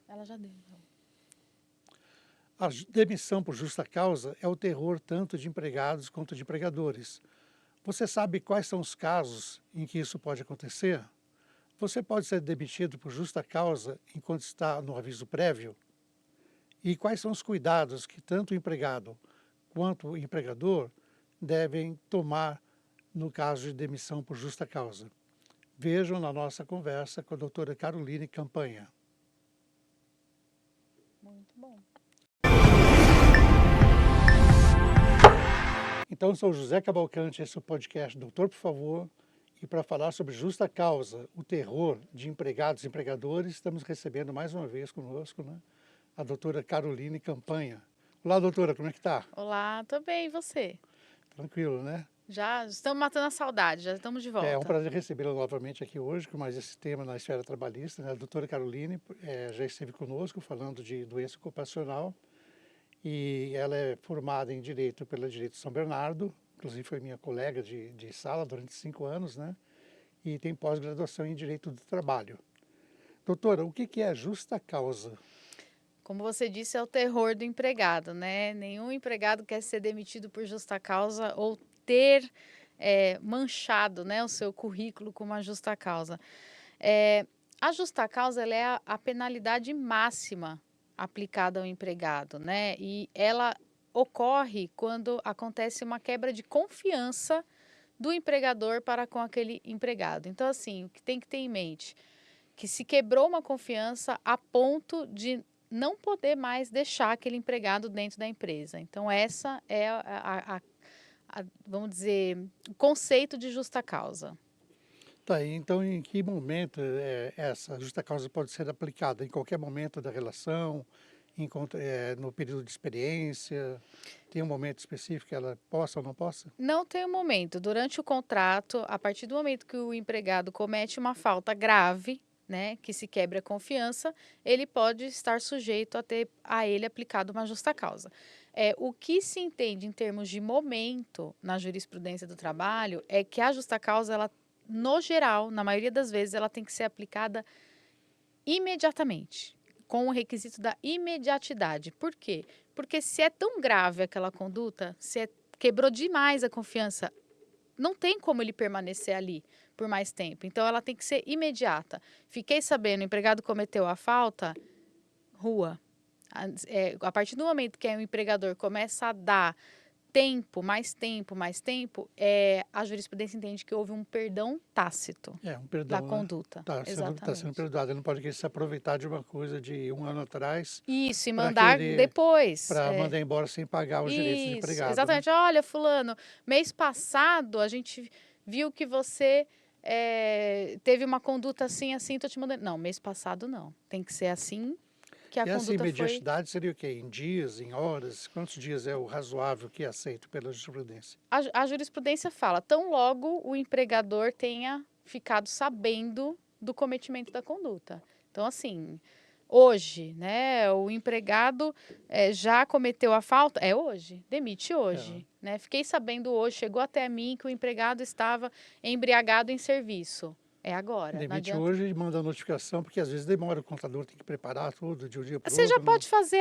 Ela já deu. A demissão por justa causa é o terror tanto de empregados quanto de empregadores. Você sabe quais são os casos em que isso pode acontecer? Você pode ser demitido por justa causa enquanto está no aviso prévio? E quais são os cuidados que tanto o empregado quanto o empregador devem tomar no caso de demissão por justa causa? Vejam na nossa conversa com a doutora Caroline Campanha. Muito bom. Então, sou José Cavalcante, esse é o podcast Doutor, por favor. E para falar sobre justa causa, o terror de empregados e empregadores, estamos recebendo mais uma vez conosco, né, a doutora Caroline Campanha. Olá, doutora, como é que está? Olá, tô bem, e você? Tranquilo, né? Já estamos matando a saudade, já estamos de É um volta. prazer recebê-la novamente aqui hoje com mais esse tema na esfera trabalhista, né? A doutora Caroline já esteve conosco falando de doença ocupacional e ela é formada em Direito pela Direito São Bernardo, inclusive foi minha colega de sala durante 5 anos, né? E tem pós-graduação em Direito do Trabalho. Doutora, o que é justa causa? Como você disse, é o terror do empregado, né? Nenhum empregado quer ser demitido por justa causa ou ter manchado, né, o seu currículo com uma justa causa. A justa causa ela é a penalidade máxima aplicada ao empregado, né? E ela ocorre quando acontece uma quebra de confiança do empregador para com aquele empregado. Então, assim, o que tem que ter em mente? Que se quebrou uma confiança a ponto de não poder mais deixar aquele empregado dentro da empresa. Então, essa é vamos dizer, o conceito de justa causa. Tá, então em que momento essa justa causa pode ser aplicada? Em qualquer momento da relação, no período de experiência? Tem um momento específico que ela possa ou não possa? Não tem um momento. Durante o contrato, a partir do momento que o empregado comete uma falta grave, né, que se quebra a confiança, ele pode estar sujeito a ter a ele aplicado uma justa causa. O que se entende em termos de momento na jurisprudência do trabalho é que a justa causa, ela, no geral, na maioria das vezes, ela tem que ser aplicada imediatamente, com o requisito da imediatidade. Por quê? Porque se é tão grave aquela conduta, quebrou demais a confiança, não tem como ele permanecer ali por mais tempo. Então, ela tem que ser imediata. Fiquei sabendo, o empregado cometeu a falta, rua. A partir do momento que o empregador começa a dar mais tempo, a jurisprudência entende que houve um perdão tácito É, um da perdão, né? conduta. Tá sendo Exatamente. perdoado. Ele não pode querer se aproveitar de uma coisa de 1 ano atrás Isso, e para mandar querer, depois. para mandar embora sem pagar os direitos de Isso, empregado, né? exatamente. Olha, fulano, mês passado a gente viu que você teve uma conduta assim, assim, tô te mandando. Não, mês passado não. Tem que ser assim que a E essa conduta foi. imediatidade seria o quê? Em dias, em horas? Quantos dias é o razoável que é aceito pela jurisprudência? A jurisprudência fala, tão logo o empregador tenha ficado sabendo do cometimento da conduta. Então, assim, hoje, né, o empregado já cometeu a falta, é hoje, demite hoje, né? Fiquei sabendo hoje, chegou até mim que o empregado estava embriagado em serviço. É agora, não Demite adianta. hoje e manda a notificação, porque às vezes demora, o contador tem que preparar tudo de um dia para o Você já outro. Não. pode fazer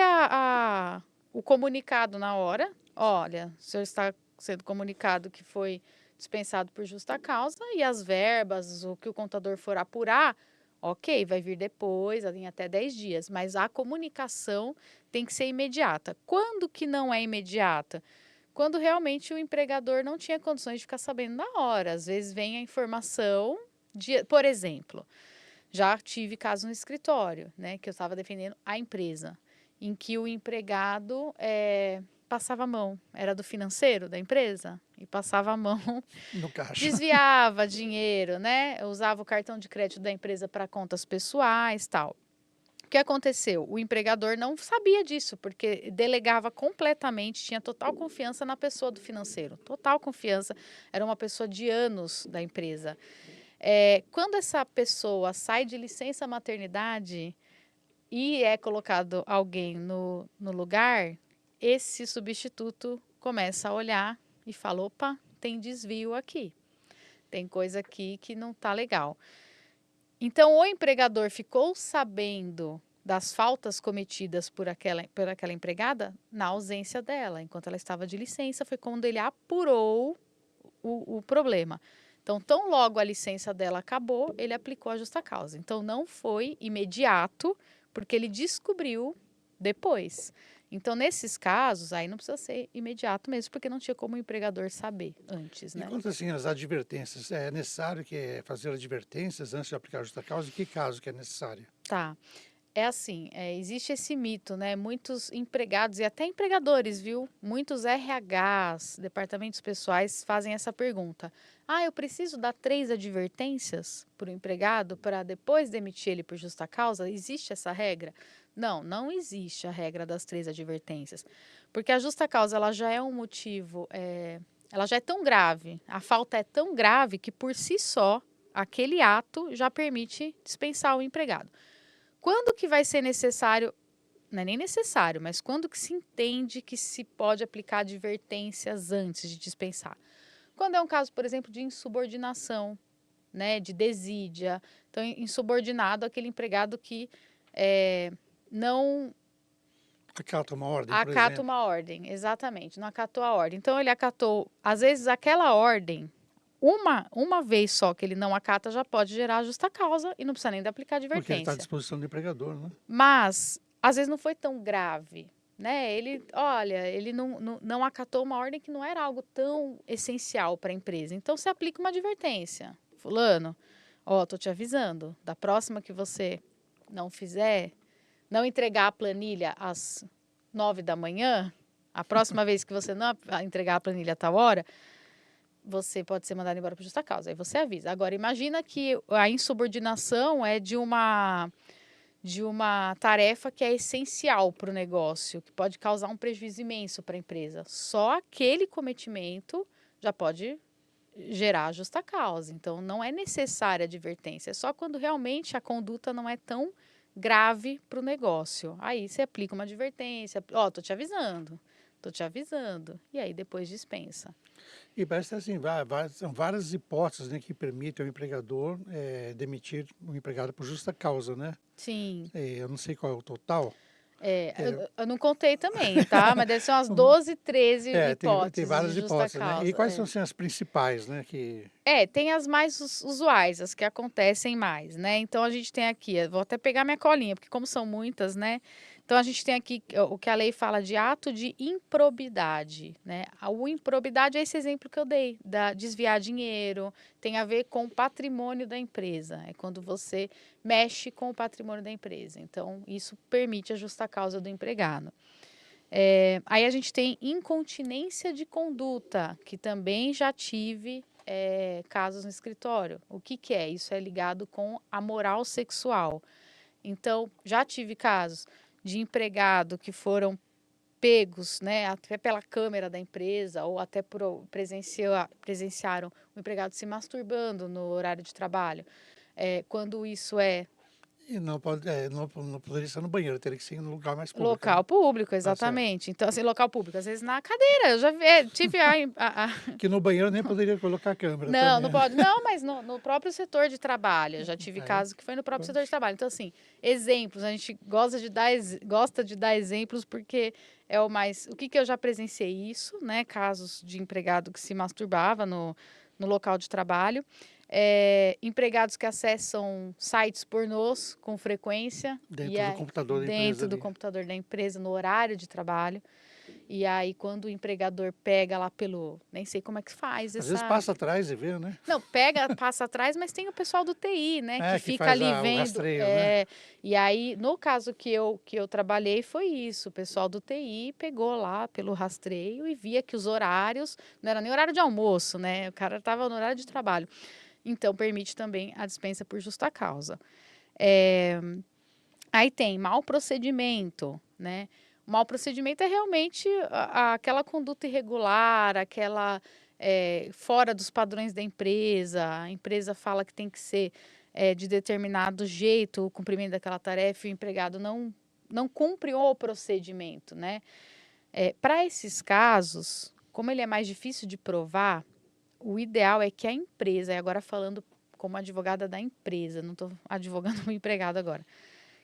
o comunicado na hora. Olha, o senhor está sendo comunicado que foi dispensado por justa causa e as verbas, o que o contador for apurar, ok, vai vir depois, em até 10 dias, mas a comunicação tem que ser imediata. Quando que não é imediata? Quando realmente o empregador não tinha condições de ficar sabendo na hora. Às vezes vem a informação por exemplo, já tive caso no escritório, né, que eu estava defendendo a empresa, em que o empregado passava a mão, era do financeiro da empresa, e passava a mão, No caixa. desviava dinheiro, né, usava o cartão de crédito da empresa para contas pessoais, tal. O que aconteceu? O empregador não sabia disso, porque delegava completamente, tinha total confiança na pessoa do financeiro, total confiança, era uma pessoa de anos da empresa. Quando essa pessoa sai de licença maternidade e é colocado alguém no lugar, esse substituto começa a olhar e fala, opa, tem desvio aqui, tem coisa aqui que não está legal. Então, o empregador ficou sabendo das faltas cometidas por aquela empregada na ausência dela, enquanto ela estava de licença, foi quando ele apurou o problema. Então, tão logo a licença dela acabou, ele aplicou a justa causa. Então, não foi imediato, porque ele descobriu depois. Então, nesses casos, aí não precisa ser imediato mesmo, porque não tinha como o empregador saber antes, E né? quanto assim as advertências? É necessário fazer advertências antes de aplicar a justa causa? Em que caso que é necessário? Tá. É assim, existe esse mito, né? Muitos empregados e até empregadores, viu? Muitos RHs, departamentos pessoais, fazem essa pergunta. Ah, eu preciso dar 3 advertências para o empregado para depois demitir ele por justa causa? Existe essa regra? Não, não existe a regra das 3 advertências. Porque a justa causa, ela já é um motivo, ela já é tão grave, a falta é tão grave que por si só, aquele ato já permite dispensar o empregado. Quando que vai ser necessário, não é nem necessário, mas quando que se entende que se pode aplicar advertências antes de dispensar? Quando é um caso, por exemplo, de insubordinação, né, de desídia. Então, insubordinado, aquele empregado que não Acata uma ordem, por acata exemplo. uma ordem, exatamente, não acatou a ordem. Então, ele acatou, às vezes, aquela ordem, uma vez só que ele não acata, já pode gerar justa causa e não precisa nem de aplicar Porque ele está à advertência. disposição do empregador, né? Mas, às vezes não foi tão grave, né? Ele não acatou uma ordem que não era algo tão essencial para a empresa. Então, você aplica uma advertência. Fulano, ó, tô te avisando, da próxima que você não fizer, não entregar a planilha às 9 da manhã, a próxima vez que você não entregar a planilha a tal hora, você pode ser mandado embora por justa causa. Aí você avisa. Agora, imagina que a insubordinação é de uma tarefa que é essencial para o negócio, que pode causar um prejuízo imenso para a empresa. Só aquele cometimento já pode gerar justa causa. Então, não é necessária advertência. É só quando realmente a conduta não é tão grave para o negócio. Aí você aplica uma advertência. Ó, tô te avisando. Tô te avisando. E aí depois dispensa. E parece assim, são várias hipóteses, né, que permitem ao empregador demitir o empregado por justa causa, né? Sim. Eu não sei qual é o total. É, Eu não contei também, tá? Mas deve ser umas 12, 13 tem hipóteses de várias justa hipóteses, né? E causa. quais são assim, as principais, né? Tem as mais usuais, as que acontecem mais, né? Então a gente tem aqui, eu vou até pegar minha colinha, porque como são muitas, né? Então a gente tem aqui o que a lei fala de ato de improbidade, né? O improbidade é esse exemplo que eu dei, da desviar dinheiro, tem a ver com o patrimônio da empresa, é quando você mexe com o patrimônio da empresa. Então isso permite a justa causa do empregado. Aí a gente tem incontinência de conduta, que também já tive casos no escritório. O que que é? Isso é ligado com a moral sexual. Então, já tive casos de empregado que foram pegos, né, até pela câmera da empresa ou até presenciaram o empregado se masturbando no horário de trabalho. Quando isso é E não pode, não poderia ser no banheiro, teria que ser no lugar mais público, né? local público, Tá certo. exatamente. Então, assim, local público, às vezes na cadeira. Eu já vi, tive Que no banheiro nem poderia colocar a câmera Não, também, não né? pode. Não, mas no próprio setor de trabalho. Eu já tive Aí, casos que foi no próprio setor de pronto. trabalho. Então, assim, exemplos. A gente gosta de dar exemplos porque é o mais. O que que eu já presenciei isso, né? Casos de empregado que se masturbava no local de trabalho. Empregados que acessam sites pornôs com frequência Dentro do computador da empresa dentro do ali. computador da empresa no horário de trabalho. E aí, quando o empregador pega lá nem sei como é que faz Às vezes essa. passa atrás e vê, né? Não, passa atrás, mas tem o pessoal do TI, né, que Que fica faz ali o vendo. rastreio, né? E aí, no caso que eu trabalhei, foi isso. O pessoal do TI pegou lá pelo rastreio e via que os horários, não era nem horário de almoço, né? O cara estava no horário de trabalho. Então, permite também a dispensa por justa causa. É, Aí tem mau procedimento, né? O mau procedimento é realmente aquela conduta irregular, aquela fora dos padrões da empresa. A empresa fala que tem que ser de determinado jeito o cumprimento daquela tarefa e o empregado não cumpre o procedimento, né? Para esses casos, como ele é mais difícil de provar, o ideal é que a empresa, e agora falando como advogada da empresa, não estou advogando o empregado agora,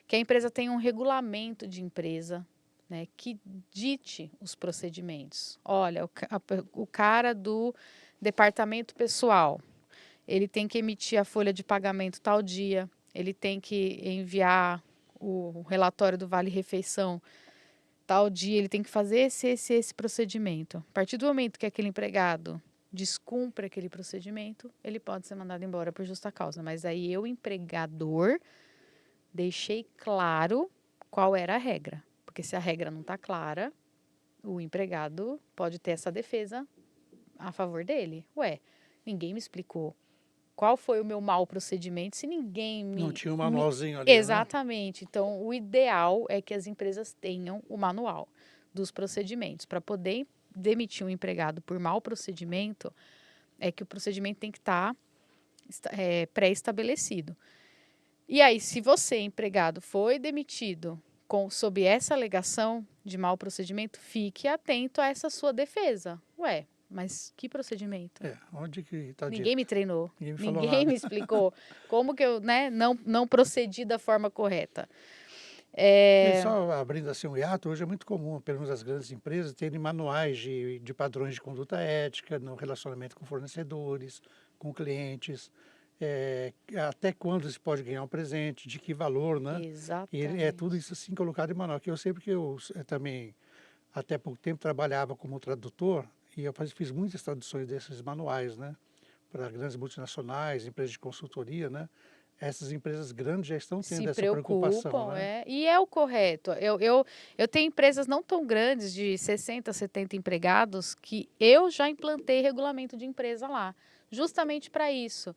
que a empresa tenha um regulamento de empresa, né, que dite os procedimentos. Olha, o cara do departamento pessoal, ele tem que emitir a folha de pagamento tal dia, ele tem que enviar o relatório do Vale Refeição tal dia, ele tem que fazer esse procedimento. A partir do momento que aquele empregado descumpre aquele procedimento, ele pode ser mandado embora por justa causa. Mas aí eu, empregador, deixei claro qual era a regra. Porque se a regra não está clara, o empregado pode ter essa defesa a favor dele. Ué, ninguém me explicou qual foi o meu mau procedimento se ninguém Não me... tinha um manualzinho ali, né? Exatamente. Então, o ideal é que as empresas tenham o manual dos procedimentos. Para poder demitir um empregado por mau procedimento, é que o procedimento tem que estar pré-estabelecido. E aí, se você, empregado, foi demitido sob essa alegação de mau procedimento, fique atento a essa sua defesa. Ué, mas que procedimento? Onde que está dito? Ninguém me treinou, Ninguém me falou ninguém nada. me explicou como que eu, né, não procedi da forma correta. E só abrindo assim um hiato, hoje é muito comum, pelo menos as grandes empresas, terem manuais de padrões de conduta ética no relacionamento com fornecedores, com clientes, até quando se pode ganhar um presente, de que valor, né? E Exatamente. tudo isso assim colocado em manual. Que eu sei porque eu também, até pouco tempo, trabalhava como tradutor e eu fiz muitas traduções desses manuais, né? Para grandes multinacionais, empresas de consultoria, né? Essas empresas grandes já estão tendo Se essa preocupação, preocupam, né? e é o correto. Eu tenho empresas não tão grandes, de 60, 70 empregados, que eu já implantei regulamento de empresa lá, justamente para isso.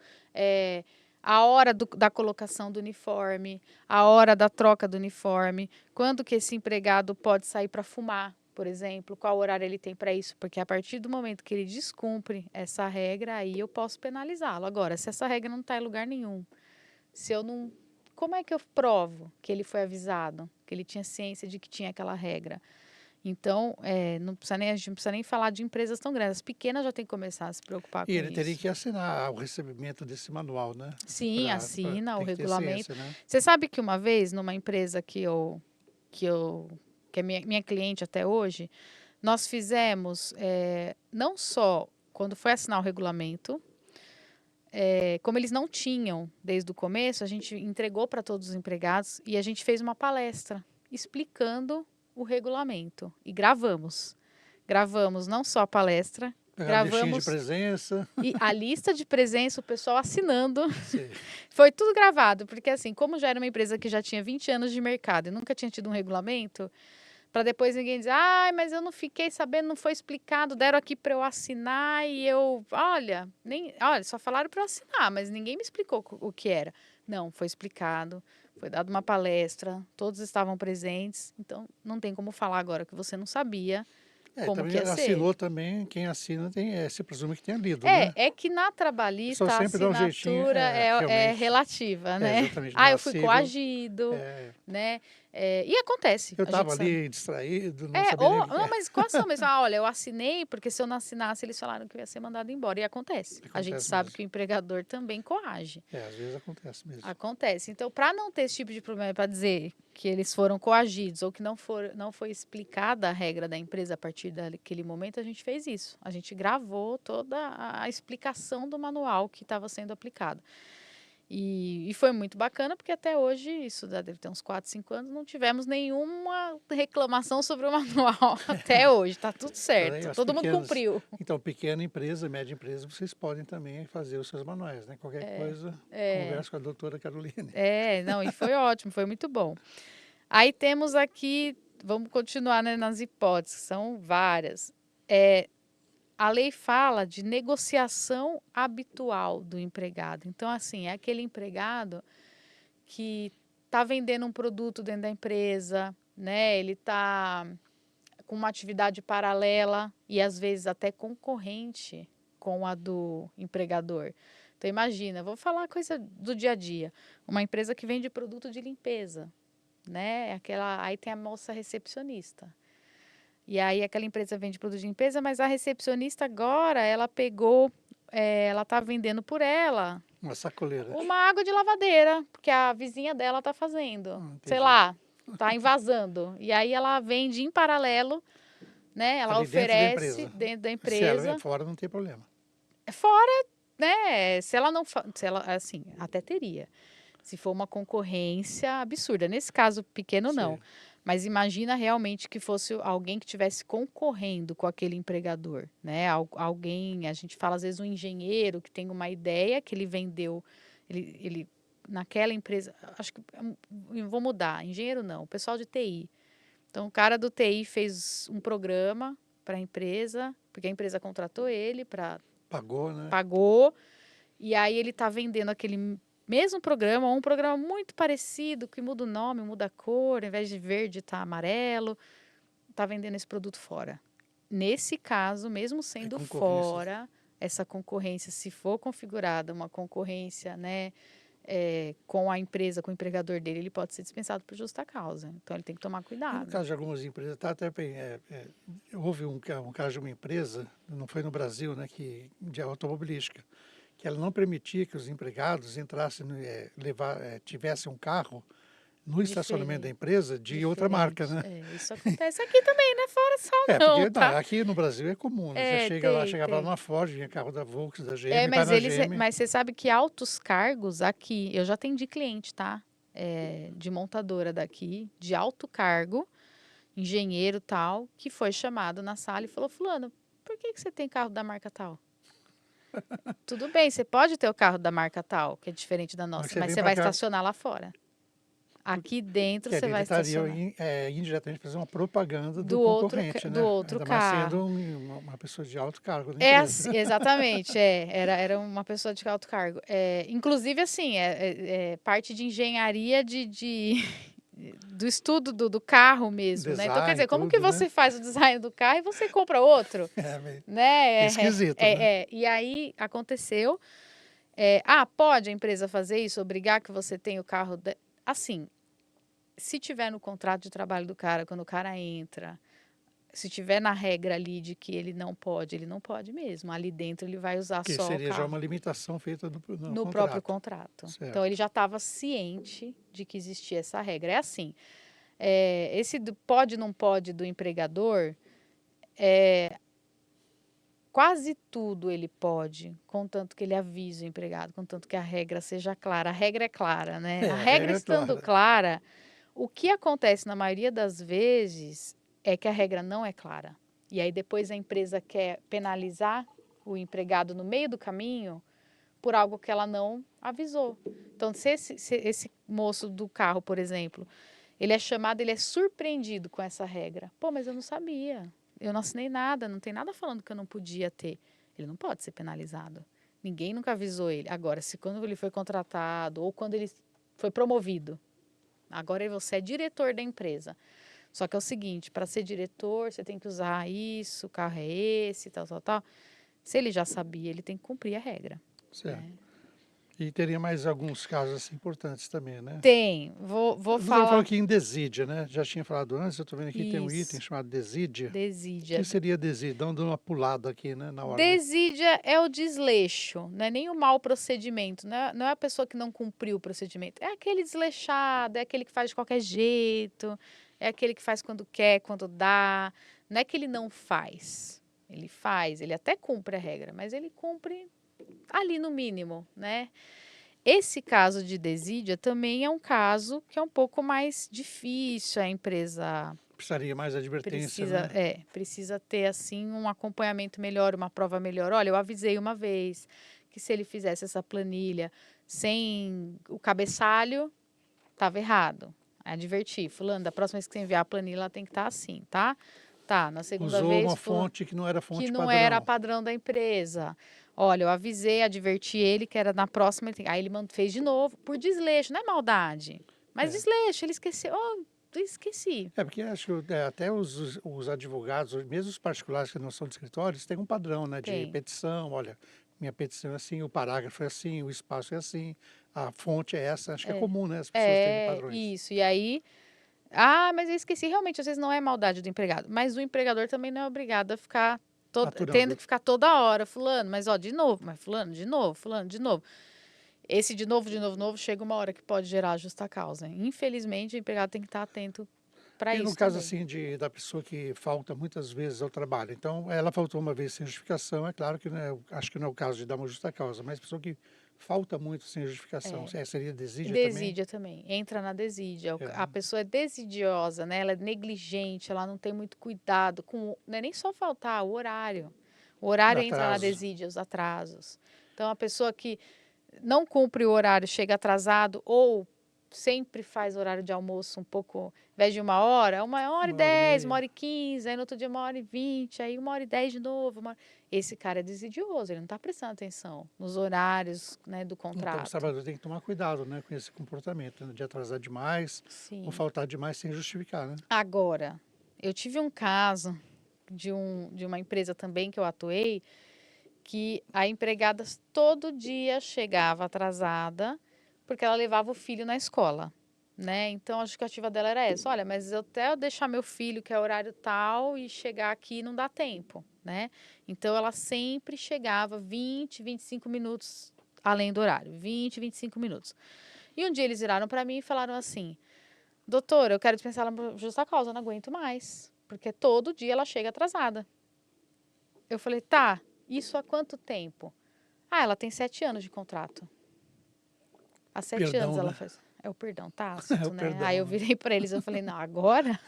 A hora da colocação do uniforme, a hora da troca do uniforme, quando que esse empregado pode sair para fumar, por exemplo, qual horário ele tem para isso, porque a partir do momento que ele descumpre essa regra, aí eu posso penalizá-lo. Agora, se essa regra não está em lugar nenhum, se eu não... Como é que eu provo que ele foi avisado, que ele tinha ciência de que tinha aquela regra? Então, a gente não precisa nem falar de empresas tão grandes. As pequenas já têm que começar a se preocupar E com ele teria isso. que assinar o recebimento desse manual, né? Sim, assina o Tem que ter regulamento. ciência, né? Você sabe que uma vez, numa empresa que é minha cliente até hoje, nós fizemos, não só quando foi assinar o regulamento, como eles não tinham desde o começo, a gente entregou para todos os empregados e a gente fez uma palestra explicando o regulamento e gravamos. Gravamos não só a palestra, Pegar a listinha de gravamos presença. e a lista de presença, o pessoal assinando. Sim. Foi tudo gravado, porque assim, como já era uma empresa que já tinha 20 anos de mercado e nunca tinha tido um regulamento, para depois ninguém dizer, ai, mas eu não fiquei sabendo, não foi explicado, deram aqui para eu assinar e eu, olha, só falaram para eu assinar, mas ninguém me explicou o que era. Não, foi explicado, foi dada uma palestra, todos estavam presentes, então não tem como falar agora que você não sabia como que Também ia ser. assinou também, quem assina se presume que tenha lido, né? É que na O pessoal trabalhista a sempre dá um jeitinho, assinatura é realmente. relativa, né? Exatamente, Ah, na eu fui civil. coagido, É, né? E acontece, eu a gente estava sabe. ali distraído, não sabia nem o que Não, é. mas qual são mesmo? Ah, olha, eu assinei porque se eu não assinasse, eles falaram que eu ia ser mandado embora. E acontece. A gente Acontece sabe mesmo. que o empregador também coage. Às vezes acontece mesmo. Acontece. Então, para não ter esse tipo de problema, para dizer que eles foram coagidos ou que não foi explicada a regra da empresa a partir daquele momento, a gente fez isso. A gente gravou toda a explicação do manual que estava sendo aplicado. E foi muito bacana, porque até hoje, isso deve ter uns 4, 5 anos, não tivemos nenhuma reclamação sobre o manual. Até hoje, está tudo Então, aí, certo. Todo mundo cumpriu. Então, pequena empresa, média empresa, vocês podem também fazer os seus manuais, né? Qualquer coisa, conversa com a doutora Caroline. Não, e foi ótimo, foi muito bom. Aí temos aqui, vamos continuar, né, nas hipóteses, são várias. A lei fala de negociação habitual do empregado. Então, assim, é aquele empregado que está vendendo um produto dentro da empresa, né? Ele está com uma atividade paralela e às vezes até concorrente com a do empregador. Então, imagina, vou falar coisa do dia a dia. Uma empresa que vende produto de limpeza, né? Aí tem a moça recepcionista. E aí aquela empresa vende produto de limpeza, mas a recepcionista agora, ela pegou, ela está vendendo por ela Uma sacoleira. Uma água de lavadeira, porque a vizinha dela tá fazendo. Sei Entendi. lá, tá invasando. E aí ela vende em paralelo, né? Ela Ali dentro da oferece empresa. dentro da Se ela é empresa. fora, não tem problema. Fora, né? Se ela não. Se ela, assim, até teria. Se for uma concorrência absurda. Nesse caso pequeno, não. Sim. Mas imagina realmente que fosse alguém que estivesse concorrendo com aquele empregador, né? Alguém, a gente fala às vezes um engenheiro que tem uma ideia que ele vendeu, ele naquela empresa, acho que eu vou mudar, engenheiro não, o pessoal de TI. Então o cara do TI fez um programa para a empresa, porque a empresa contratou ele para Pagou, né? pagou, e aí ele está vendendo aquele mesmo programa, ou um programa muito parecido, que muda o nome, muda a cor, ao invés de verde tá amarelo, está vendendo esse produto fora. Nesse caso, mesmo sendo concorrência. fora, essa concorrência, se for configurada uma concorrência, né, com a empresa, com o empregador dele, ele pode ser dispensado por justa causa. Então ele tem que tomar E no cuidado. caso de algumas empresas, tá até bem, houve um caso de uma empresa, não foi no Brasil, né, de automobilística, que ela não permitia que os empregados entrassem, tivessem um carro no estacionamento da Diferente. empresa de outra marca, né? Isso acontece aqui também, não é fora só não, Porque tá? aqui no Brasil é comum, né? Você chegava lá Tem. numa Ford, vinha carro da Volks, da GM, vai Mas na eles, GM. mas você sabe que altos cargos aqui, eu já atendi cliente, tá? De montadora daqui, de alto cargo, engenheiro tal, que foi chamado na sala e falou: Fulano, por que você tem carro da marca tal? Tudo bem, você pode ter o carro da marca tal, que é diferente da Mas nossa, você mas vem você para vai cá, estacionar lá fora. Aqui dentro que você ali ele vai estaria estacionar. indiretamente fazendo uma propaganda do Do concorrente, do né? outro Ainda mais sendo carro. uma pessoa de alto cargo da É empresa. assim, exatamente, era uma pessoa de alto cargo. Inclusive, assim, parte de engenharia do estudo do carro mesmo, né? Então, quer Design, dizer, como que tudo, né? você faz o design do carro e você compra outro, É meio né? esquisito, né? E aí aconteceu. Pode a empresa fazer isso, obrigar que você tenha o carro. Assim, se tiver no contrato de trabalho do cara, quando o cara entra, se tiver na regra ali de que ele não pode mesmo. Ali dentro ele vai usar Que só o seria já carro uma limitação feita no no próprio contrato. contrato. Então ele Certo. já estava ciente de que existia essa regra. É assim, esse pode não pode do empregador, quase tudo ele pode, contanto que ele avise o empregado, contanto que a regra seja clara. A regra é clara, né? A A regra regra é estando clara. clara, o que acontece na maioria das vezes é que a regra não é clara. E aí depois a empresa quer penalizar o empregado no meio do caminho por algo que ela não avisou. Então, se esse moço do carro, por exemplo, ele é chamado, ele é surpreendido com essa regra. Pô, mas eu não sabia. Eu não assinei nada, não tem nada falando que eu não podia ter. Ele não pode ser penalizado. Ninguém nunca avisou ele. Agora, se quando ele foi contratado ou quando ele foi promovido, agora você é diretor da empresa. Só que é o seguinte, para ser diretor, você tem que usar isso, o carro é esse, tal, tal, tal. Se ele já sabia, ele tem que cumprir a regra. Certo. E teria mais alguns casos assim, importantes também, né? Tem, vou A doutora falou falar. aqui em desídia, né? Já tinha falado antes, eu estou vendo aqui tem um item Isso, chamado desídia. O que desídia. seria desídia? Dando uma pulada aqui, né, na ordem. Desídia é o desleixo, não é nem o mau procedimento, não é a pessoa que não cumpriu o procedimento, é aquele desleixado, é aquele que faz de qualquer jeito, é aquele que faz quando quer, quando dá. Não é que ele não faz, ele faz, ele até cumpre a regra, mas ele cumpre ali no mínimo, né? Esse caso de desídia também é um caso que é um pouco mais difícil, a empresa Precisaria mais advertência, precisa, né? precisa ter assim um acompanhamento melhor, uma prova melhor. Olha, eu avisei uma vez que se ele fizesse essa planilha sem o cabeçalho, estava errado. Adverti, fulano, da próxima vez que você enviar a planilha, ela tem que estar assim, tá? Tá, na segunda Usou vez, uma fulano, fonte que não era que fonte não era padrão. padrão da empresa. Olha, eu avisei, adverti ele que era na próxima. Aí ele fez de novo, por desleixo, não é maldade. Mas É. desleixo, ele esqueceu. Oh, esqueci. Porque acho que até os advogados, mesmo os particulares que não são de escritórios, têm um padrão, né, de Tem. petição. Olha, minha petição é assim, o parágrafo é assim, o espaço é assim, a fonte é essa. Acho que é comum, né, as pessoas terem padrões. Isso. E aí, mas eu esqueci. Realmente, às vezes não é maldade do empregado. Mas o empregador também não é obrigado a ficar tendo Aturando. que ficar toda hora, fulano, mas ó, de novo, mas fulano, de novo, fulano, de novo. Esse de novo, chega uma hora que pode gerar justa causa. Infelizmente, o empregado tem que estar atento para E no isso caso também. assim da pessoa que falta muitas vezes ao trabalho, então ela faltou uma vez sem justificação, é claro que acho que não é o caso de dar uma justa causa, mas pessoa que falta muito sem justificação, É, seria desídia também? desídia também, entra na desídia. É, A pessoa é desidiosa, né? Ela é negligente, ela não tem muito cuidado com, não é nem só faltar, o horário. O horário entra na atraso. desídia, os atrasos. Então, a pessoa que não cumpre o horário, chega atrasado ou sempre faz horário de almoço um pouco, ao invés de 1 hora, 1 hora e 10, 1 hora e meia. 1 hora e 15, aí no outro dia 1 hora e 20, aí 1 hora e 10 de novo. Esse cara é desidioso, ele não está prestando atenção nos horários, né, do Então o contrato. trabalhador tem que tomar cuidado, né, com esse comportamento, né, de atrasar demais ou Sim. faltar demais sem justificar, né? Agora, eu tive um caso de uma empresa também que eu atuei, que a empregada todo dia chegava atrasada porque ela levava o filho na escola, né? Então a justificativa dela era essa: olha, mas até eu deixar meu filho, que é horário tal, e chegar aqui não dá tempo, né? Então ela sempre chegava 20, 25 minutos além do horário, 20, 25 minutos. E um dia eles viraram para mim e falaram assim: doutora, eu quero dispensar ela por justa causa, eu não aguento mais, porque todo dia ela chega atrasada. Eu falei: tá, isso há quanto tempo? Ah, ela tem 7 anos de contrato. Há 7 anos Perdão, ela né? faz. É o perdão É tácito, o né? Aí perdão, eu né? virei para eles, eu falei, não, agora,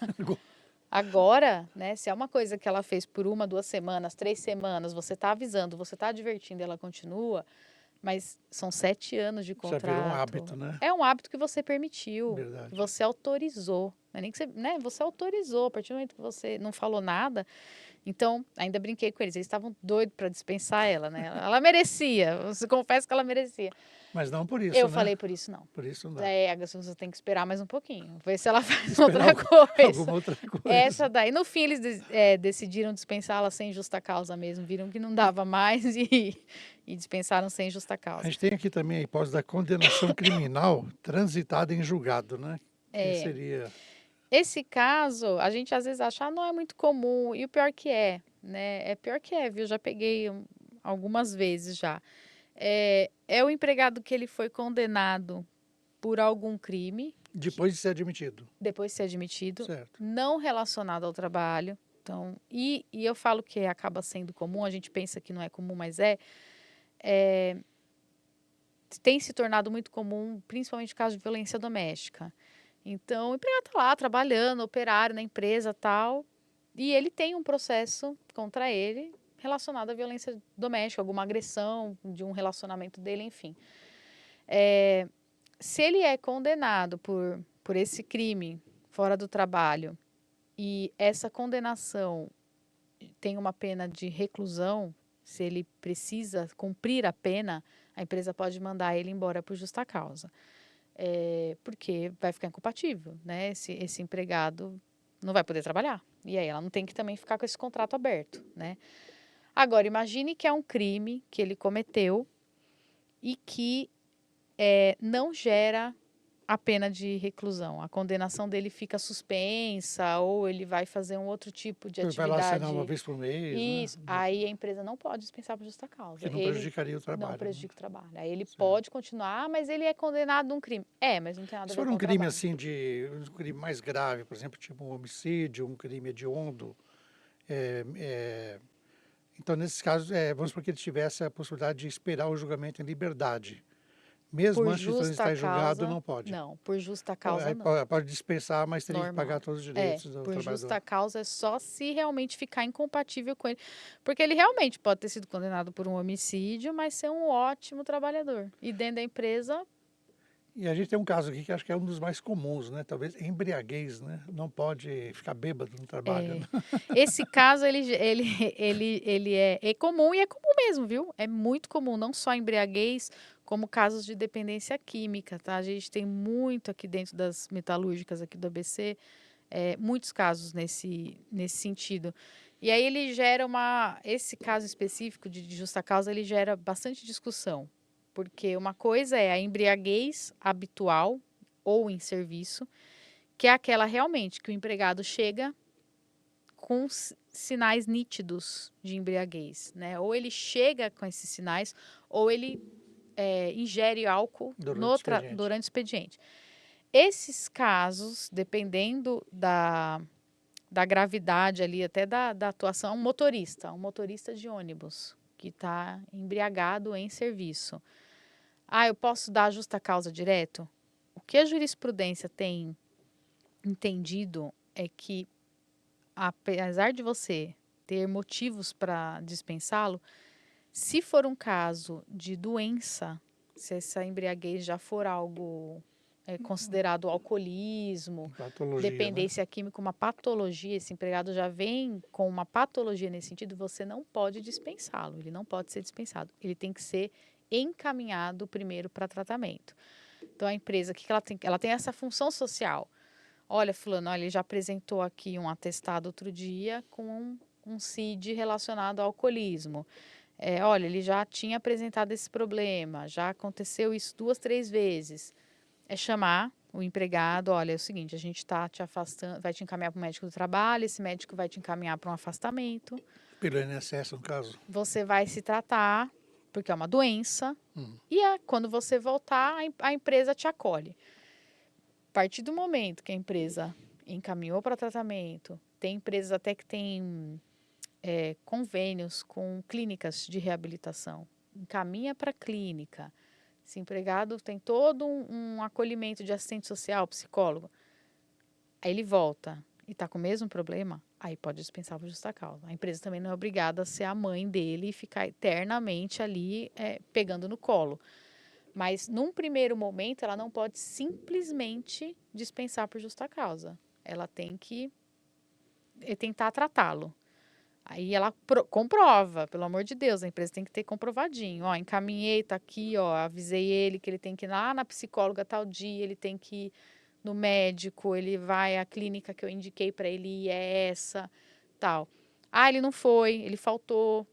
agora, né? Se é uma coisa que ela fez por 1, 2 semanas, 3 semanas, você está avisando, você está advertindo, ela continua, mas são 7 anos de Já virou um contrato. hábito, né? É um hábito que você permitiu, que Verdade. você autorizou. Não é nem que você, né? Você autorizou, a partir do momento que você não falou nada. Então, ainda brinquei com eles, eles estavam doidos para dispensar ela, né? Ela merecia, você confessa que ela merecia. Mas não por isso, Eu né? falei, por isso não. Por isso não dá. É, você tem que esperar mais um pouquinho, ver se ela faz Esperar outra coisa. alguma outra coisa. Essa daí, no fim, eles decidiram dispensá-la sem justa causa mesmo, viram que não dava mais e dispensaram sem justa A causa. gente tem aqui também a hipótese da condenação criminal transitada em julgado, né? Que É, seria... esse caso, a gente às vezes acha, não é muito comum, e o pior que é, né? É pior que é, viu? Já peguei algumas vezes já. É o empregado que ele foi condenado por algum crime, Depois de ser admitido. depois de ser admitido, Certo. não relacionado ao trabalho. Então, e eu falo que acaba sendo comum, a gente pensa que não é comum, mas tem se tornado muito comum, principalmente no caso de violência doméstica. Então, o empregado está lá trabalhando, operário na empresa tal, e ele tem um processo contra ele relacionado à violência doméstica, alguma agressão de um relacionamento dele, enfim. Se ele é condenado por esse crime fora do trabalho e essa condenação tem uma pena de reclusão, se ele precisa cumprir a pena, a empresa pode mandar ele embora por justa causa. Porque vai ficar incompatível, né? Esse empregado não vai poder trabalhar. E aí ela não tem que também ficar com esse contrato aberto, né? Agora, imagine que é um crime que ele cometeu e que não gera a pena de reclusão. A condenação dele fica suspensa ou ele vai fazer um outro tipo de Vai lá assinar uma atividade. vez por mês, né? Isso. Aí a empresa não pode dispensar por justa causa. Que não Ele prejudicaria o não trabalho, né? prejudica o trabalho. Aí ele Certo. pode continuar, mas ele é condenado num crime. Mas não tem nada a Se ver for com um o crime trabalho. assim um crime mais grave, por exemplo, tipo um homicídio, um crime hediondo, é, é, então nesses casos, vamos supor que ele tivesse a possibilidade de esperar o julgamento em liberdade. Mesmo Por antes de justa transitar em julgado, causa, não pode. não. Por justa causa, não. Pode dispensar, mas teria que pagar Normal. todos os direitos do Por trabalhador. justa causa é só se realmente ficar incompatível com ele. Porque ele realmente pode ter sido condenado por um homicídio, mas ser um ótimo trabalhador. E dentro da empresa, E a gente tem um caso aqui que acho que é um dos mais comuns, né? Talvez embriaguez, né? Não pode ficar bêbado no trabalho, é, né? esse caso ele é comum e é comum mesmo, viu? É muito comum, não só embriaguez, como casos de dependência química, tá? A gente tem muito aqui dentro das metalúrgicas aqui do ABC, muitos casos nesse sentido. E aí ele gera esse caso específico de justa causa, ele gera bastante discussão, porque uma coisa é a embriaguez habitual ou em serviço, que é aquela realmente que o empregado chega com sinais nítidos de embriaguez, né? Ou ele chega com esses sinais, ou ele ingere álcool Durante o expediente. durante o expediente. Esses casos, dependendo da gravidade ali, até da atuação, um motorista de ônibus que está embriagado em serviço. Eu posso dar justa causa direto? O que a jurisprudência tem entendido é que, apesar de você ter motivos para dispensá-lo, se for um caso de doença, se essa embriaguez já for algo considerado alcoolismo, Patologia, né? dependência química, uma patologia, esse empregado já vem com uma patologia nesse sentido, você não pode dispensá-lo, ele não pode ser dispensado, ele tem que ser encaminhado primeiro para tratamento. Então a empresa, o que ela tem? Ela tem essa função social. Olha, fulano, olha, ele já apresentou aqui um atestado outro dia com um CID relacionado ao alcoolismo. Olha, ele já tinha apresentado esse problema, já aconteceu isso 2, 3 vezes. É chamar o empregado, olha, é o seguinte, a gente está te afastando, vai te encaminhar para o médico do trabalho, esse médico vai te encaminhar para um afastamento. Pelo INSS, no caso. Você vai se tratar, porque é uma doença, e quando você voltar, a empresa te acolhe. A partir do momento que a empresa encaminhou para tratamento, tem empresas até que têm convênios com clínicas de reabilitação, encaminha para a clínica. Esse empregado tem todo um acolhimento de assistente social, psicólogo. Aí ele volta e está com o mesmo problema, aí pode dispensar por justa causa. A empresa também não é obrigada a ser a mãe dele e ficar eternamente ali pegando no colo. Mas, num primeiro momento, ela não pode simplesmente dispensar por justa causa. Ela tem que tentar tratá-lo. Aí ela comprova, pelo amor de Deus, a empresa tem que ter comprovadinho. Ó, encaminhei, tá aqui, ó, avisei ele que ele tem que ir lá na psicóloga tal dia, ele tem que ir no médico, ele vai à clínica que eu indiquei para ele ir, é essa, tal. Ele não foi, ele faltou.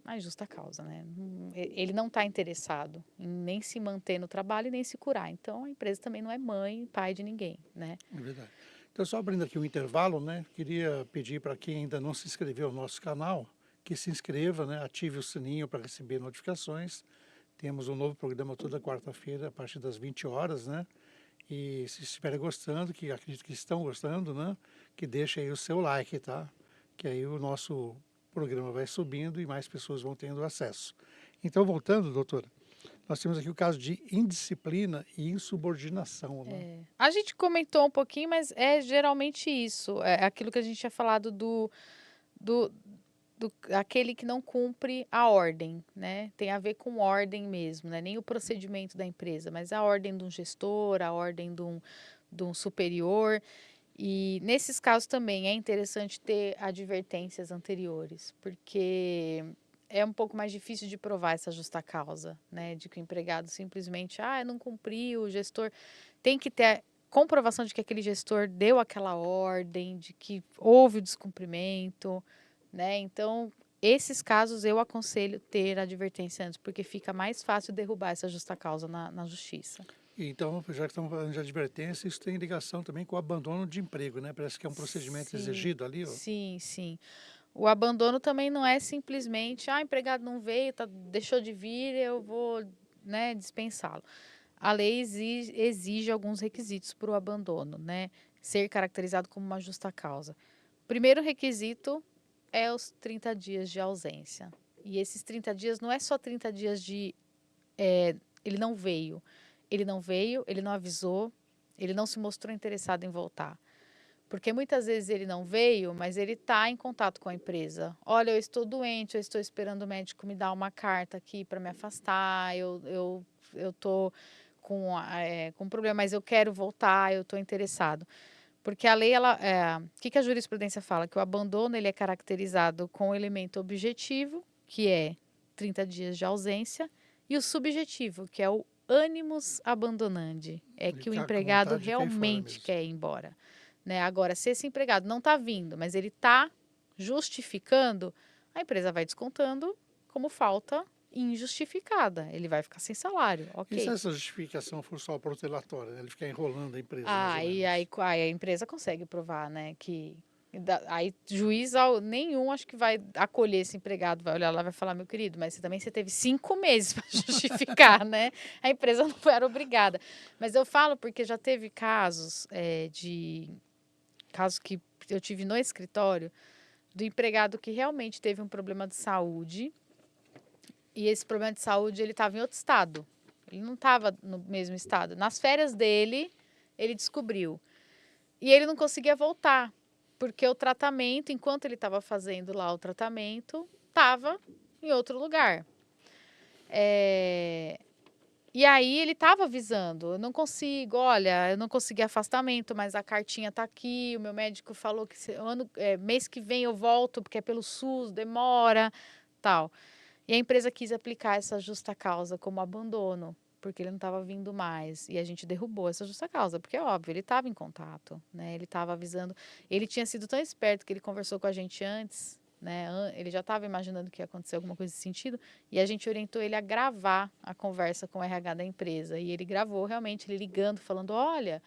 Mas justa causa, né? Ele não está interessado em nem se manter no trabalho e nem se curar. Então, a empresa também não é mãe, pai de ninguém, né? É verdade. Então, só abrindo aqui um intervalo, né? Queria pedir para quem ainda não se inscreveu no nosso canal, que se inscreva, né? Ative o sininho para receber notificações. Temos um novo programa toda quarta-feira, a partir das 20 horas, né? E se estiverem gostando, que acredito que estão gostando, né? Que deixe aí o seu like, tá? Que aí o nosso programa vai subindo e mais pessoas vão tendo acesso. Então, voltando, doutora, nós temos aqui o caso de indisciplina e insubordinação, né? A gente comentou um pouquinho, mas é geralmente isso. É aquilo que a gente tinha falado do aquele que não cumpre a ordem, né? Tem a ver com ordem mesmo, né? Nem o procedimento da empresa, mas a ordem de um gestor, a ordem de um superior. E nesses casos também é interessante ter advertências anteriores, porque é um pouco mais difícil de provar essa justa causa, né? De que o empregado simplesmente, não cumpriu, o gestor tem que ter comprovação de que aquele gestor deu aquela ordem, de que houve o descumprimento, né? Então, esses casos eu aconselho ter advertência antes, porque fica mais fácil derrubar essa justa causa na justiça. Então, já que estamos falando de advertência, isso tem ligação também com o abandono de emprego, né? Parece que é um procedimento exigido ali, ó. Sim, sim. O abandono também não é simplesmente, o empregado não veio, deixou de vir, eu vou, né, dispensá-lo. A lei exige alguns requisitos para o abandono, né? Ser caracterizado como uma justa causa. O primeiro requisito é os 30 dias de ausência. E esses 30 dias não é só 30 dias de ele não veio. Ele não veio, ele não avisou, ele não se mostrou interessado em voltar. Porque muitas vezes ele não veio, mas ele está em contato com a empresa. Olha, eu estou doente, eu estou esperando o médico me dar uma carta aqui para me afastar, eu estou com problema, mas eu quero voltar, eu estou interessado. Porque a lei, o que a jurisprudência fala? Que o abandono ele é caracterizado com o elemento objetivo, que é 30 dias de ausência, e o subjetivo, que é o animus abandonandi, é Ele que o fica com empregado vontade de cair fora realmente mesmo. quer ir embora. Né? Agora, se esse empregado não está vindo, mas ele está justificando, a empresa vai descontando como falta injustificada. Ele vai ficar sem salário, E se ok. essa justificação for só protelatória, né? Ele ficar enrolando a empresa, mais ou E aí menos? a empresa consegue provar, né, que Aí nenhum acho que vai acolher esse empregado, vai olhar lá e vai falar, meu querido, mas você teve 5 meses para justificar, né? A empresa não era obrigada. Mas eu falo porque já teve casos que eu tive no escritório, do empregado que realmente teve um problema de saúde, e esse problema de saúde ele estava em outro estado. Ele não estava no mesmo estado. Nas férias dele, ele descobriu. E ele não conseguia voltar, porque o tratamento, enquanto ele estava fazendo lá o tratamento, estava em outro lugar. E aí ele estava avisando, eu não consegui afastamento, mas a cartinha está aqui, o meu médico falou que mês que vem eu volto, porque é pelo SUS, demora, tal. E a empresa quis aplicar essa justa causa como abandono, porque ele não estava vindo mais. E a gente derrubou essa justa causa, porque é óbvio, ele estava em contato, né? Ele estava avisando. Ele tinha sido tão esperto que ele conversou com a gente antes, né? Ele já estava imaginando que ia acontecer alguma coisa nesse sentido, e a gente orientou ele a gravar a conversa com o RH da empresa. E ele gravou realmente, ele ligando, falando: olha,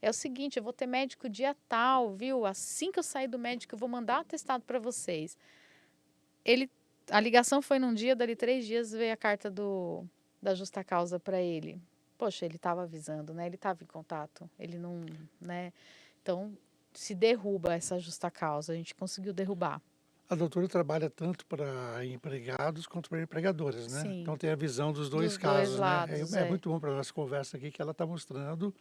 é o seguinte, eu vou ter médico dia tal, viu? Assim que eu sair do médico, eu vou mandar um atestado para vocês. A ligação foi num dia, dali 3 dias veio a carta da justa causa para ele. Poxa, ele estava avisando, né? Ele estava em contato. Ele não, né? Então, se derruba essa justa causa. A gente conseguiu derrubar. A doutora trabalha tanto para empregados quanto para empregadores, né? Sim, Então tem a visão dos dois dos dois casos, né? lados, É muito bom para a nossa conversa aqui que ela está mostrando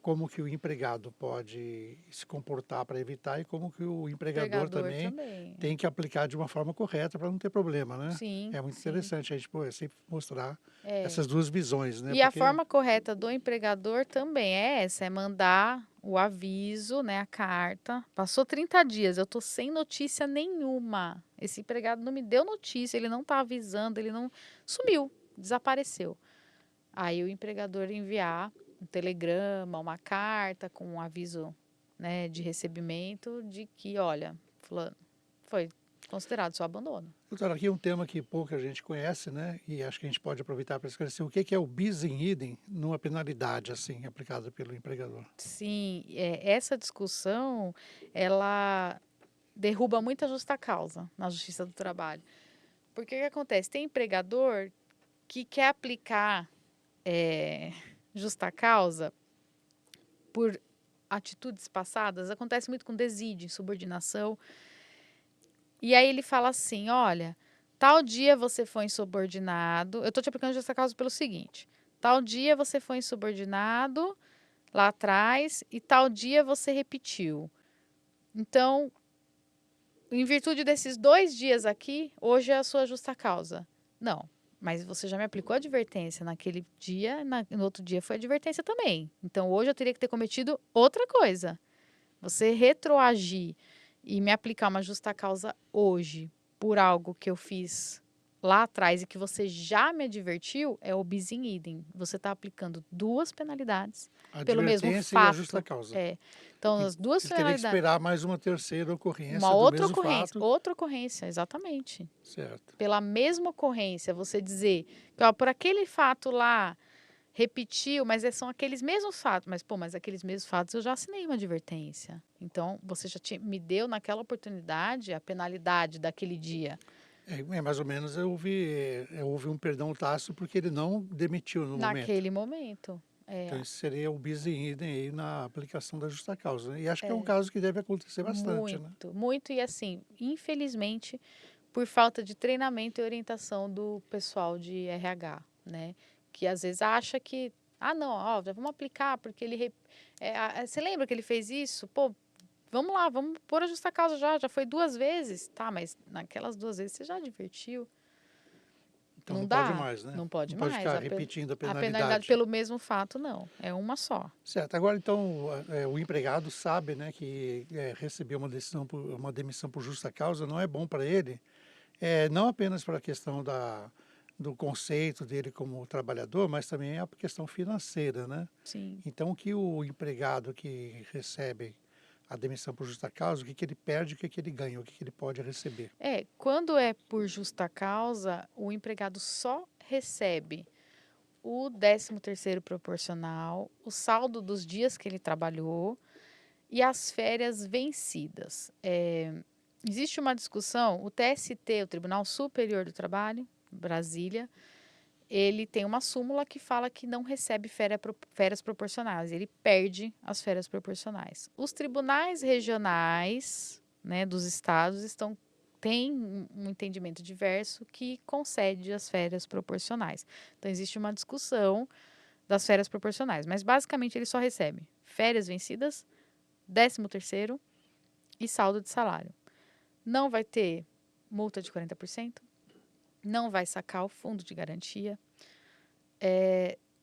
como que o empregado pode se comportar para evitar e como que o empregador Empregador também também. tem que aplicar de uma forma correta para não ter problema, né? Sim, É muito sim. interessante a gente sempre mostrar É. essas duas visões, né? E a Porque forma correta do empregador também é essa, é mandar o aviso, né, a carta. Passou 30 dias, eu tô sem notícia nenhuma. Esse empregado não me deu notícia, ele não tá avisando, ele não sumiu, desapareceu. Aí o empregador enviar um telegrama, uma carta com um aviso, né, de recebimento de que, olha, fulano, foi considerado seu abandono. doutora, aqui é um tema que pouca gente conhece, né? E acho que a gente pode aproveitar para esclarecer o que é o bis in idem numa penalidade assim aplicada pelo empregador. Sim, essa discussão, ela derruba muita justa causa na Justiça do Trabalho. Porque o que acontece? Tem empregador que quer aplicar justa causa por atitudes passadas. Acontece muito com desídio, insubordinação. E aí ele fala assim, olha, tal dia você foi insubordinado. Eu estou te aplicando justa causa pelo seguinte. Tal dia você foi insubordinado lá atrás e tal dia você repetiu. Então, em virtude desses 2 dias aqui, hoje é a sua justa causa. Não, mas você já me aplicou a advertência naquele dia, no outro dia foi advertência também. Então, hoje eu teria que ter cometido outra coisa. Você retroagir e me aplicar uma justa causa hoje por algo que eu fiz lá atrás e que você já me advertiu é o bis in idem. Você está aplicando 2 penalidades A pelo mesmo advertência e a justa fato. causa. Então, E as 2 ele teria que penalidades. esperar mais uma terceira Uma ocorrência do outra mesmo ocorrência. fato. Outra ocorrência, exatamente. Certo. Pela mesma ocorrência, você dizer que ó, por aquele fato lá repetiu, mas são aqueles mesmos fatos. Mas aqueles mesmos fatos eu já assinei uma advertência. Então, você já me deu naquela oportunidade a penalidade daquele dia. Mais ou menos houve um perdão tácito porque ele não demitiu no momento. Naquele momento. Então isso seria o bis in idem aí na aplicação da justa causa, né? E acho que é um caso que deve acontecer bastante, né? Muito, muito. E assim, infelizmente, por falta de treinamento e orientação do pessoal de RH, né? Que às vezes acha que, não, ó, já vamos aplicar, porque você lembra que ele fez isso? Pô, vamos lá, vamos pôr a justa causa já foi 2 vezes. Tá, mas naquelas 2 vezes você já advertiu. Então Não não pode dá? mais, né? Não pode Não pode mais. ficar repetindo a A penalidade penalidade. pelo mesmo fato, não. É uma só. Certo. Agora, então, o empregado sabe, né, que receber uma demissão por justa causa não é bom para ele, não apenas para a questão do conceito dele como trabalhador, mas também a questão financeira, né? Sim. Então, o que o empregado que recebe a demissão por justa causa, o que ele perde, o que ele ganha, o que ele pode receber. Quando é por justa causa, o empregado só recebe o 13º proporcional, o saldo dos dias que ele trabalhou e as férias vencidas. Existe uma discussão, o TST, o Tribunal Superior do Trabalho, Brasília, ele tem uma súmula que fala que não recebe férias proporcionais, ele perde as férias proporcionais. Os tribunais regionais, né, dos estados têm um entendimento diverso que concede as férias proporcionais. Então, existe uma discussão das férias proporcionais, mas basicamente ele só recebe férias vencidas, 13º e saldo de salário. Não vai ter multa de 40%, não vai sacar o fundo de garantia,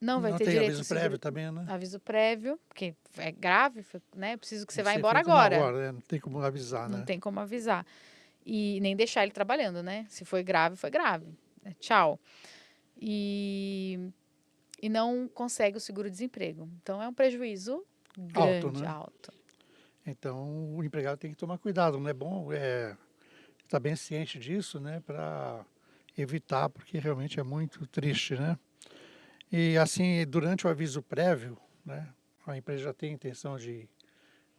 não vai Não ter tem direito aviso prévio também, né? aviso prévio, porque é grave, né? Preciso que Tem você que vá ser embora feito na agora. hora, né? Não tem como avisar, Não né? tem como avisar. E nem deixar ele trabalhando, né? Se foi grave, foi grave. Tchau. E não consegue o seguro-desemprego. Então, é um prejuízo Alto, grande, né? alto. Então, o empregado tem que tomar cuidado, não é bom estar bem ciente disso, né? Para evitar, porque realmente é muito triste, né? E assim, durante o aviso prévio, né? A empresa já tem a intenção de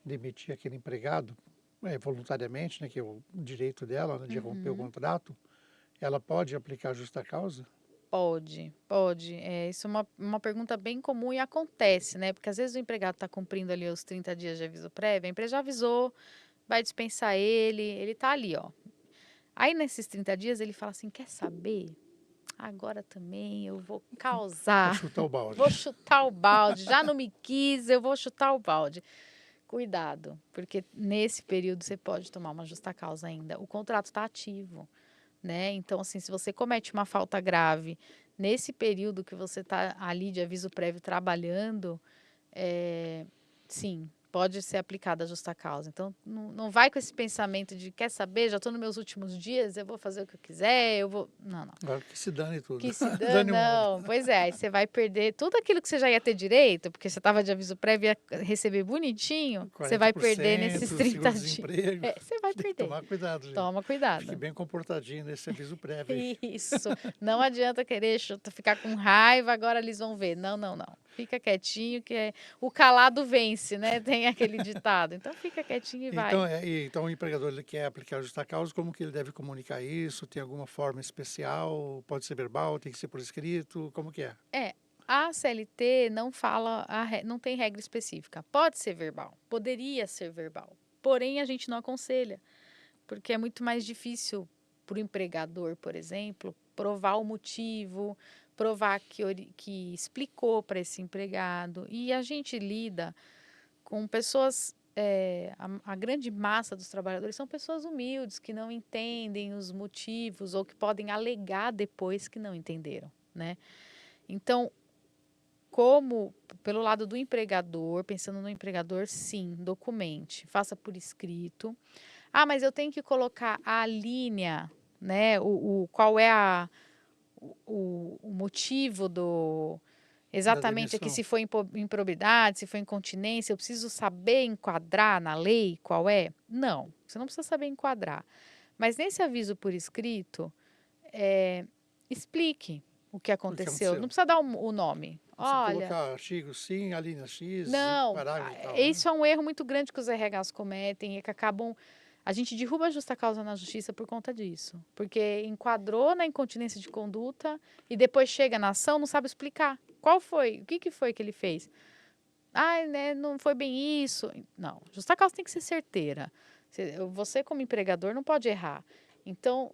demitir aquele empregado voluntariamente, né? Que é o direito dela, né, de romper o contrato. Ela pode aplicar justa causa? Pode, pode. Isso é uma pergunta bem comum e acontece, né? Porque às vezes o empregado está cumprindo ali os 30 dias de aviso prévio, a empresa já avisou, vai dispensar ele está ali, ó. Aí nesses 30 dias ele fala assim: quer saber? Agora também eu vou Vou causar, chutar o balde. vou chutar o balde. Já não me quis, eu vou chutar o balde. Cuidado, porque nesse período você pode tomar uma justa causa ainda. O contrato está ativo, né? Então, assim, se você comete uma falta grave nesse período que você está ali de aviso prévio trabalhando, sim, pode ser aplicada a justa causa. Então, não vai com esse pensamento de, quer saber, já estou nos meus últimos dias, eu vou fazer o que eu quiser, eu vou... Não, não. Agora que se dane tudo. Que se dane, Dane o mundo. não. Pois é, aí você vai perder tudo aquilo que você já ia ter direito, porque você estava de aviso prévio e ia receber bonitinho, você vai perder nesses 40%, 30 dias. seguro-desemprego. Você vai Tem que perder. tomar cuidado, gente. Toma Fique cuidado. bem comportadinho nesse aviso prévio aí. Isso. Não adianta querer ficar com raiva, agora eles vão ver. Não, não, não. Fica quietinho, o calado vence, né? Tem aquele ditado. Então fica quietinho e vai. Então o empregador ele quer aplicar a justa causa, como que ele deve comunicar isso? Tem alguma forma especial? Pode ser verbal, tem que ser por escrito? Como que é? A CLT não fala, não tem regra específica. Pode ser verbal, poderia ser verbal. Porém, a gente não aconselha, porque é muito mais difícil para o empregador, por exemplo, provar o motivo, provar que explicou para esse empregado. E a gente lida com pessoas, a grande massa dos trabalhadores são pessoas humildes, que não entendem os motivos ou que podem alegar depois que não entenderam, né? Então, pelo lado do empregador, pensando no empregador, sim, documente, faça por escrito. Ah, mas eu tenho que colocar a linha, né? Qual é o motivo Da exatamente aqui, demissão. se foi improbidade, se foi incontinência, eu preciso saber enquadrar na lei qual é? Não, você não precisa saber enquadrar. Mas nesse aviso por escrito, explique o que O que aconteceu. Não aconteceu? precisa dar o nome. Você Olha, colocar artigo sim, a linha X, não, parágrafo e tal, né? isso é um erro muito grande que os RHs cometem e que acabam. A gente derruba a justa causa na justiça por conta disso. Porque enquadrou na incontinência de conduta e depois chega na ação, não sabe explicar. Qual foi? O que foi que ele fez? Ah, né, não foi bem isso. Não, justa causa tem que ser certeira. Você, como empregador, não pode errar. Então,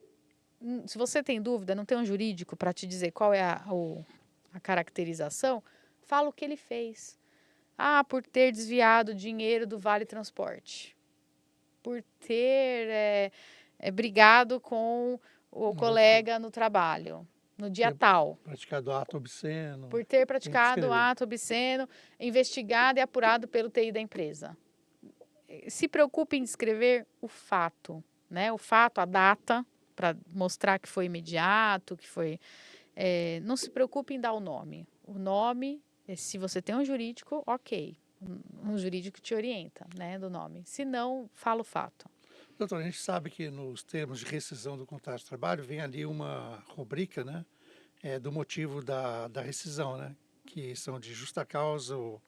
se você tem dúvida, não tem um jurídico para te dizer qual é a caracterização, fala o que ele fez. Ah, por ter desviado dinheiro do Vale Transporte. Por ter brigado com o Um outro colega no trabalho, no dia ter tal. praticado ato obsceno. Por ter Tem que praticado escrever. ato obsceno, investigado e apurado pelo TI da empresa. Se preocupe em descrever o fato, né? O fato, a data, para mostrar que foi imediato, que foi. Não se preocupe em dar o nome. O nome, se você tem um jurídico, ok. Um jurídico te orienta, né, do nome. Se não, fala o fato. Doutor, a gente sabe que nos termos de rescisão do contrato de trabalho vem ali uma rubrica, né? Do motivo da rescisão, né? Que são de justa causa ou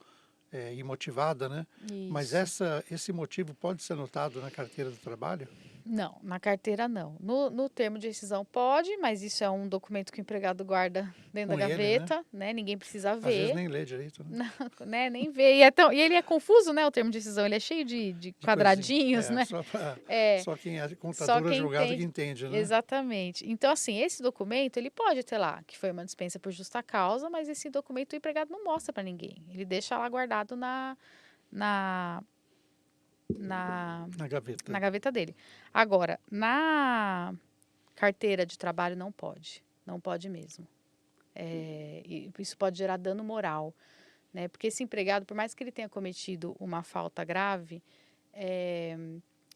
imotivada, né? Mas Isso. esse motivo pode ser anotado na carteira do trabalho? Não, na carteira não. No termo de rescisão pode, mas isso é um documento que o empregado guarda dentro da Com ele, né? gaveta, né? Ninguém precisa Às vezes ver, nem lê direito, né? não, né? Nem vê. E ele é confuso, né? O termo de rescisão, ele é cheio de De coisinha. quadradinhos, né? É, Só quem é só contador ou quem advogado que entende. entende, né? Exatamente. Então, assim, esse documento, ele pode ter lá que foi uma dispensa por justa causa, mas esse documento o empregado não mostra para ninguém. Ele deixa lá guardado na, na, Na gaveta. na gaveta dele. Agora, na carteira de trabalho não pode. Não pode mesmo. E isso pode gerar dano moral, né? Porque esse empregado, por mais que ele tenha cometido uma falta grave, é,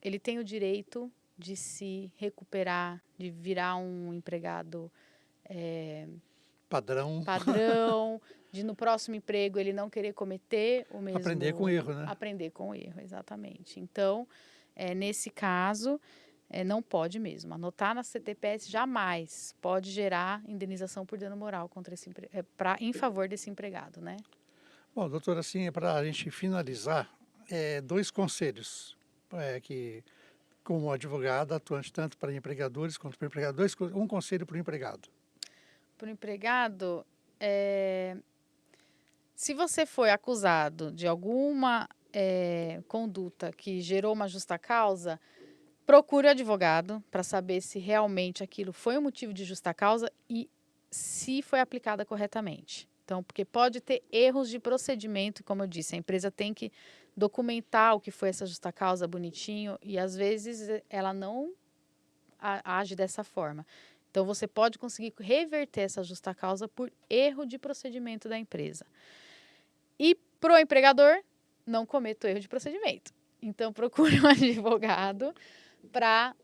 ele tem o direito de se recuperar, de virar um empregado Padrão. padrão, de no próximo emprego ele não querer cometer o Aprender com mesmo, erro, né? aprender com o erro, exatamente. Então, nesse caso, não pode mesmo. Anotar na CTPS jamais pode gerar indenização por dano moral contra em favor desse empregado, né? Bom, doutora, assim, para a gente finalizar, dois conselhos que, como advogada, atuante tanto para empregadores quanto para empregadores, um conselho para o empregado. Para o empregado, se você foi acusado de alguma conduta que gerou uma justa causa, procure o advogado para saber se realmente aquilo foi um motivo de justa causa e se foi aplicada corretamente. Então, porque pode ter erros de procedimento, como eu disse, a empresa tem que documentar o que foi essa justa causa bonitinho e às vezes ela não age dessa forma. Então, você pode conseguir reverter essa justa causa por erro de procedimento da empresa. E para o empregador, não cometa o erro de procedimento. Então, procure um advogado para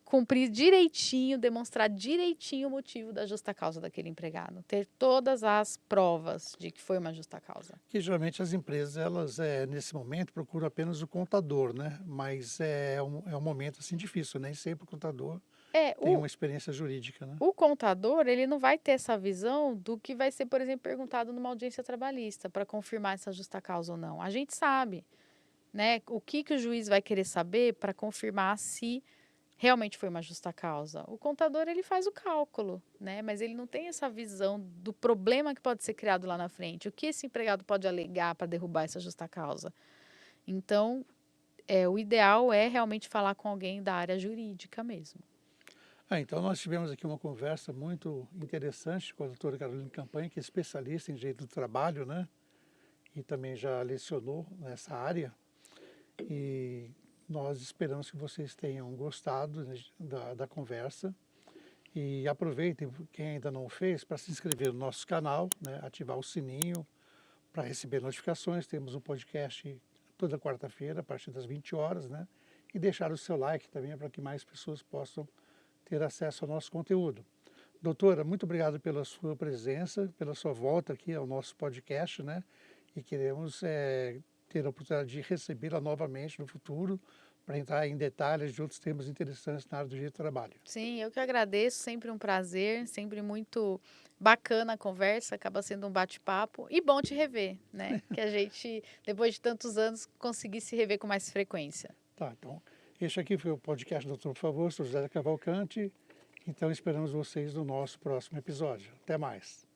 cumprir direitinho, demonstrar direitinho o motivo da justa causa daquele empregado. Ter todas as provas de que foi uma justa causa. Que geralmente as empresas, elas, nesse momento, procuram apenas o contador, né? Mas é um momento, assim, difícil, nem sempre o contador É, tem o, uma experiência jurídica, né? o contador, ele não vai ter essa visão do que vai ser, por exemplo, perguntado numa audiência trabalhista para confirmar essa justa causa ou não. A gente sabe, né, o que o juiz vai querer saber para confirmar se realmente foi uma justa causa. O contador, ele faz o cálculo, né, mas ele não tem essa visão do problema que pode ser criado lá na frente. O que esse empregado pode alegar para derrubar essa justa causa. Então, o ideal é realmente falar com alguém da área jurídica mesmo. Então nós tivemos aqui uma conversa muito interessante com a doutora Carolina Campanha, que é especialista em direito do trabalho, né? E também já lecionou nessa área. E nós esperamos que vocês tenham gostado, né, da conversa. E aproveitem, quem ainda não fez, para se inscrever no nosso canal, né? Ativar o sininho para receber notificações. Temos um podcast toda quarta-feira, a partir das 20 horas, né? E deixar o seu like também para que mais pessoas possam ter acesso ao nosso conteúdo. Doutora, muito obrigado pela sua presença, pela sua volta aqui ao nosso podcast, né? E queremos ter a oportunidade de recebê-la novamente no futuro para entrar em detalhes de outros temas interessantes na área do direito do trabalho. Sim, eu que agradeço, sempre um prazer, sempre muito bacana a conversa, acaba sendo um bate-papo e bom te rever, né? Que a gente, depois de tantos anos, conseguisse se rever com mais frequência. Tá, então, este aqui foi o podcast Doutor, por favor, sou José Cavalcante. Então, esperamos vocês no nosso próximo episódio. Até mais.